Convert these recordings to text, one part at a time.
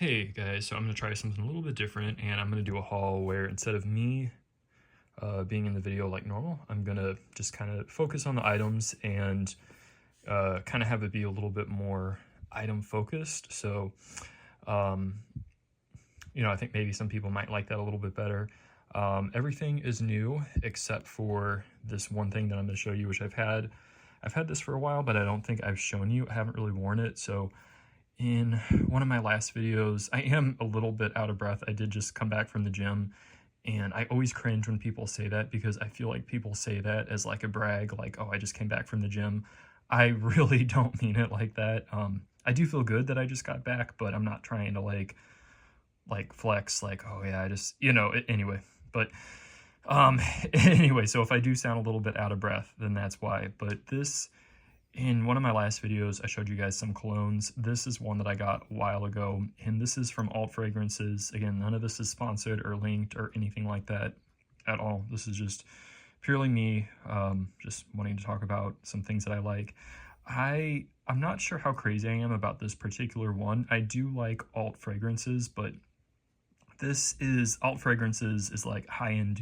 Hey guys, so I'm going to try something a little bit different, and I'm going to do a haul where instead of me being in the video like normal, I'm going to just kind of focus on the items and kind of have it be a little bit more item focused. So, um, I think maybe some people might like that a little bit better. Everything is new except for this one thing that I'm going to show you, which I've had this for a while, but I don't think I've shown you. I haven't really worn it, so in one of my last videos, I am a little bit out of breath. I did just come back from the gym, and I always cringe when people say that because I feel like people say that as like a brag, like, oh, I just came back from the gym. I really don't mean it like that. I do feel good that I just got back, but I'm not trying to like flex like, oh yeah, I just, anyway. But anyway, so if I do sound a little bit out of breath, then that's why. But this, in one of my last videos, I showed you guys some colognes. This is one that I got a while ago, and this is from Alt Fragrances. Again, none of this is sponsored or linked or anything like that at all. This is just purely me, just wanting to talk about some things that I like. I'm not sure how crazy I am about this particular one. I do like Alt Fragrances, but Alt Fragrances is like high-end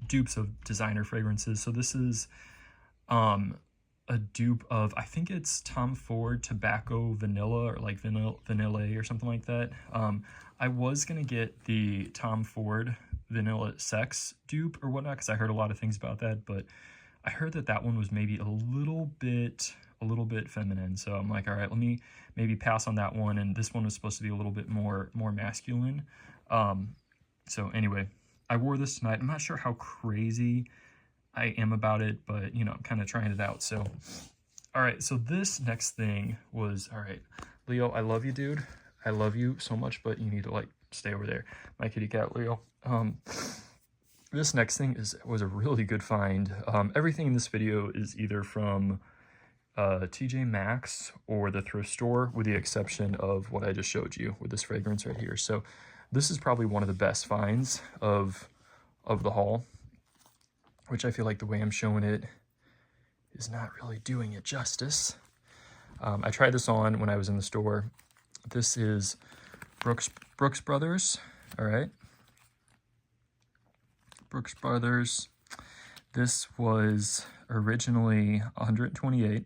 dupes of designer fragrances. So this is a dupe of, I think it's Tom Ford Tobacco Vanilla, or like Vanilla or something like that. I was gonna get the Tom Ford Vanilla Sex dupe or whatnot because I heard a lot of things about that, but I heard that one was maybe a little bit feminine. So I'm like, all right, let me maybe pass on that one. And this one was supposed to be a little bit more masculine. So anyway, I wore this tonight. I'm not sure how crazy I am about it, but I'm kind of trying it out. So, all right, so this next thing was, all right, Leo, I love you, dude. I love you so much, but you need to like stay over there. My kitty cat, Leo. This next thing was a really good find. Everything in this video is either from TJ Maxx or the thrift store, with the exception of what I just showed you with this fragrance right here. So this is probably one of the best finds of the haul, which I feel like the way I'm showing it is not really doing it justice. I tried this on when I was in the store. This is Brooks Brothers, all right? Brooks Brothers. This was originally $128,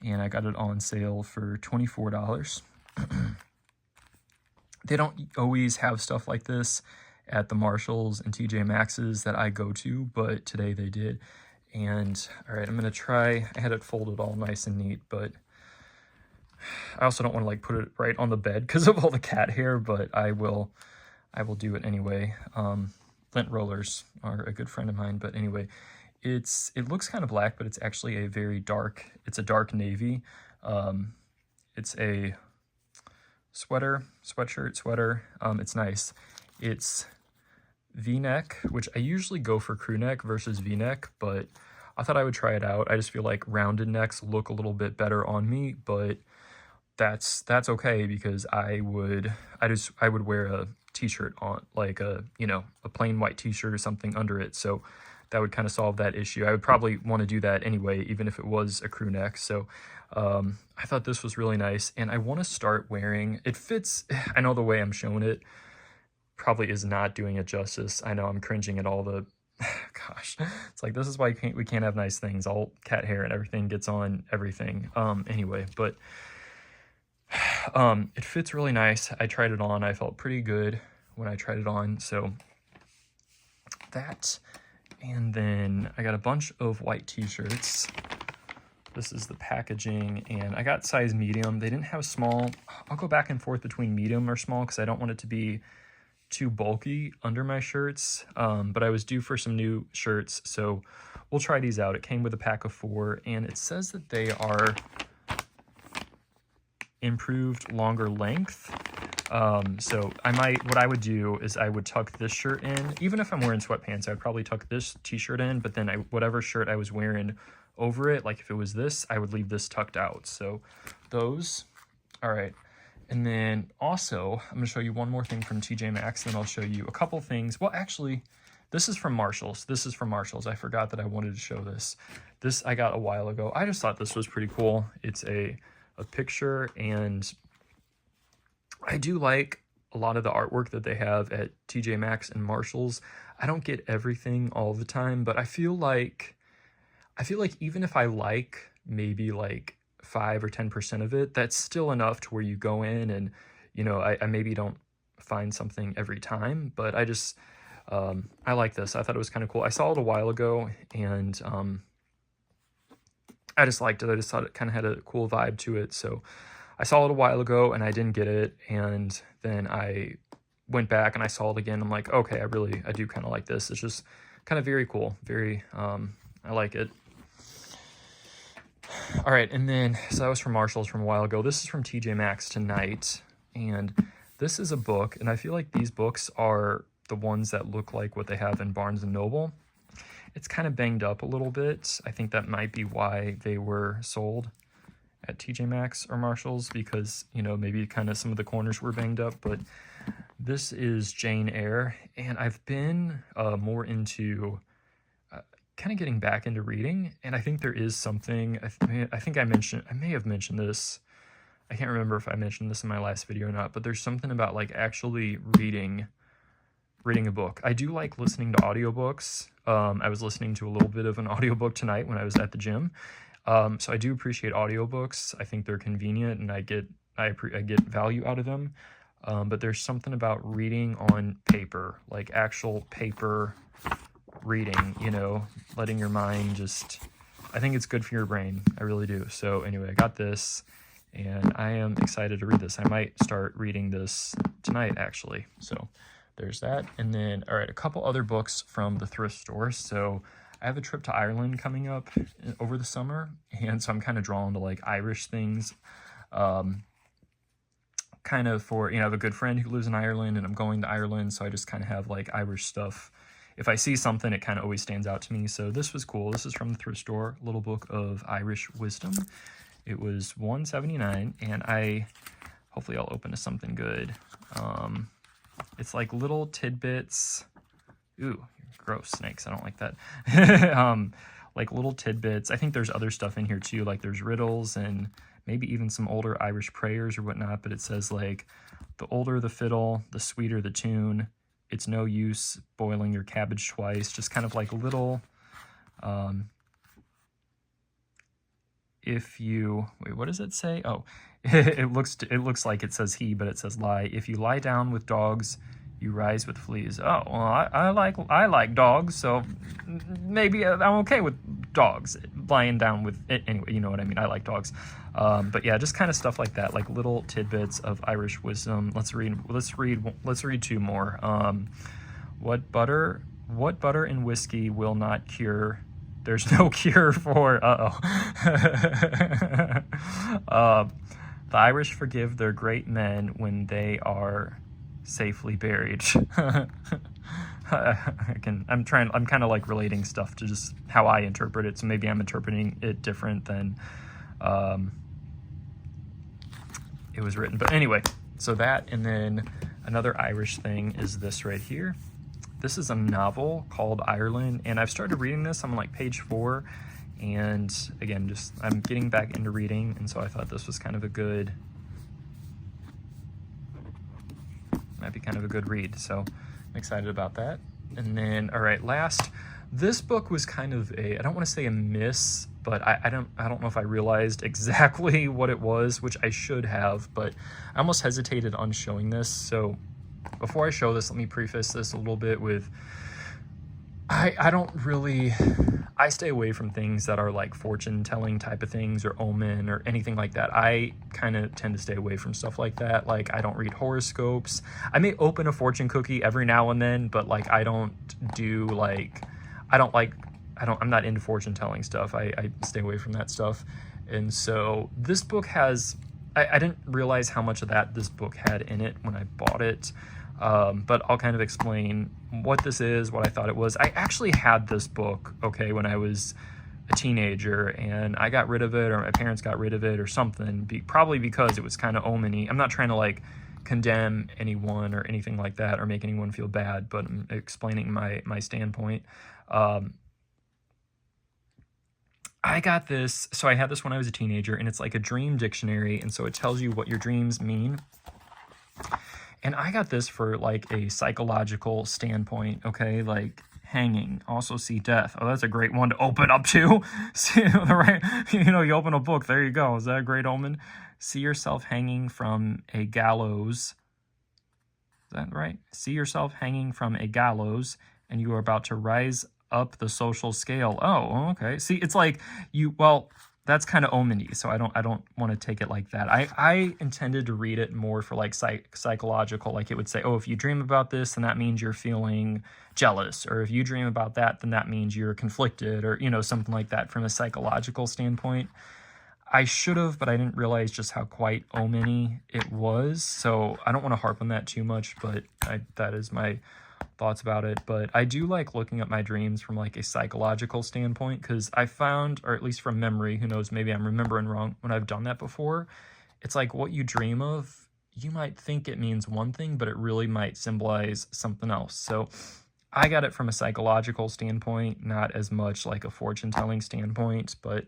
and I got it on sale for $24. They don't always have stuff like this at the Marshalls and TJ Maxx's that I go to, but today they did. And all right, I'm gonna try. I had it folded all nice and neat, but I also don't want to like put it right on the bed because of all the cat hair, but I will do it anyway. Lint rollers are a good friend of mine, but anyway, it looks kind of black, but it's actually it's a dark navy. It's a sweatshirt. It's nice. It's V-neck, which I usually go for crew neck versus V-neck, but I thought I would try it out. I just feel like rounded necks look a little bit better on me, but that's okay because I would wear a t-shirt on, like a plain white t-shirt or something under it, so that would kind of solve that issue. I would probably want to do that anyway, even if it was a crew neck. So I thought this was really nice, and I want to start wearing it. Fits, I know the way I'm showing it probably is not doing it justice. I know I'm cringing at all the gosh, it's like, this is why we can't have nice things. All cat hair and everything gets on everything. Anyway, but it fits really nice. I tried it on. I felt pretty good when I tried it on. So that, and then I got a bunch of white t-shirts. This is the packaging, and I got size medium. They didn't have small. I'll go back and forth between medium or small because I don't want it to be too bulky under my shirts, but I was due for some new shirts, so we'll try these out. It came with a pack of 4, and it says that they are improved longer length. So what I would do is I would tuck this shirt in. Even if I'm wearing sweatpants, I'd probably tuck this t-shirt in, but then whatever shirt I was wearing over it, like if it was this, I would leave this tucked out. So those, all right. And then also, I'm going to show you one more thing from TJ Maxx, then I'll show you a couple things. Well, actually, this is from Marshalls. I forgot that I wanted to show this. This I got a while ago. I just thought this was pretty cool. It's a a picture, and I do like a lot of the artwork that they have at TJ Maxx and Marshalls. I don't get everything all the time, but I feel like even if I like maybe like 5 or 10% of it, that's still enough to where you go in and, you know, I maybe don't find something every time, but I like this. I thought it was kind of cool. I saw it a while ago, and I just liked it. I just thought it kind of had a cool vibe to it. So I saw it a while ago and I didn't get it. And then I went back and I saw it again. I'm like, okay, I do kind of like this. It's just kind of very cool. Very, I like it. All right. And then, so that was from Marshalls from a while ago. This is from TJ Maxx tonight. And this is a book. And I feel like these books are the ones that look like what they have in Barnes and Noble. It's kind of banged up a little bit. I think that might be why they were sold at TJ Maxx or Marshalls, because, you know, maybe kind of some of the corners were banged up. But this is Jane Eyre, and I've been more into kind of getting back into reading, and I think there is something, I think I may have mentioned this. I can't remember if I mentioned this in my last video or not, but there's something about like actually reading a book. I do like listening to audiobooks. I was listening to a little bit of an audiobook tonight when I was at the gym. So I do appreciate audiobooks. I think they're convenient, and I get value out of them. But there's something about reading on paper, like actual paper reading, you know, letting your mind just, I think it's good for your brain. I really do. So anyway, I got this, and I am excited to read this. I might start reading this tonight, actually. So there's that. And then, all right, a couple other books from the thrift store. So I have a trip to Ireland coming up over the summer, and so I'm kind of drawn to like Irish things. Kind of for, you know, I have a good friend who lives in Ireland, and I'm going to Ireland, so I just kind of have like Irish stuff. If I see something, it kind of always stands out to me. So this was cool. This is from the thrift store, Little Book of Irish Wisdom. It was $1.79, and hopefully I'll open to something good. It's like little tidbits. Ooh, gross snakes. I don't like that. Like little tidbits. I think there's other stuff in here too. Like there's riddles and maybe even some older Irish prayers or whatnot. But it says like, the older the fiddle, the sweeter the tune. It's no use boiling your cabbage twice. Just kind of like little, if you, wait, what does it say? Oh, it looks like it says he, but it says lie. If you lie down with dogs, you rise with fleas. Oh, well, I like dogs, so maybe I'm okay with dogs lying down with it. Anyway, you know what I mean. I like dogs. But yeah, just kind of stuff like that, like little tidbits of Irish wisdom. Let's read two more. What butter and whiskey will not cure? There's no cure for, the Irish forgive their great men when they are safely buried. I'm kind of like relating stuff to just how I interpret it. So maybe I'm interpreting it different than, it was written. But anyway, so that, and then another Irish thing is this right here. This is a novel called Ireland, and I've started reading this. I'm on like page 4, and again, I'm getting back into reading, and so I thought this was kind of might be kind of a good read. So I'm excited about that. And then, all right, last, this book was kind of I don't want to say a miss, but I don't know if I realized exactly what it was, which I should have, but I almost hesitated on showing this. So before I show this, let me preface this a little bit with, I stay away from things that are like fortune telling type of things or omen or anything like that. I kind of tend to stay away from stuff like that. Like I don't read horoscopes. I may open a fortune cookie every now and then, but like I don't do like, I'm not into fortune telling stuff. I stay away from that stuff. And so this book has, I didn't realize how much of that this book had in it when I bought it. But I'll kind of explain what this is, what I thought it was. I actually had this book, okay, when I was a teenager, and I got rid of it, or my parents got rid of it or something, probably because it was kind of omen-y. I'm not trying to like condemn anyone or anything like that or make anyone feel bad, but I'm explaining my standpoint. I got this, so I had this when I was a teenager, and it's like a dream dictionary, and so it tells you what your dreams mean. And I got this for like a psychological standpoint, okay? Like hanging, also see death. Oh, that's a great one to open up to. See, right? You open a book, there you go. Is that a great omen? See yourself hanging from a gallows. Is that right? See yourself hanging from a gallows, and you are about to rise up the social scale. Oh, okay. See, it's like well, that's kind of omeny, so I don't want to take it like that. I intended to read it more for like psychological, like it would say, oh, if you dream about this, then that means you're feeling jealous, or if you dream about that, then that means you're conflicted, or something like that from a psychological standpoint. I should have, but I didn't realize just how quite omeny it was, so I don't want to harp on that too much, but that is my thoughts about it. But I do like looking at my dreams from like a psychological standpoint, because I found, or at least from memory, who knows, maybe I'm remembering wrong when I've done that before, it's like what you dream of, you might think it means one thing, but it really might symbolize something else. So I got it from a psychological standpoint, not as much like a fortune-telling standpoint, but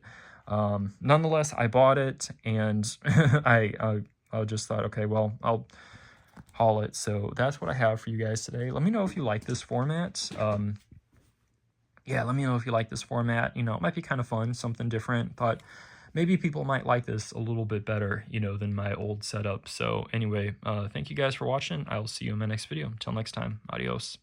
nonetheless, I bought it, and I just thought, okay, well, I'll haul it. So that's what I have for you guys today. Let me know if you like this format. Yeah, let me know if you like this format. It might be kind of fun, something different. Thought maybe people might like this a little bit better, than my old setup. So anyway, thank you guys for watching. I'll see you in my next video. Until next time, adios.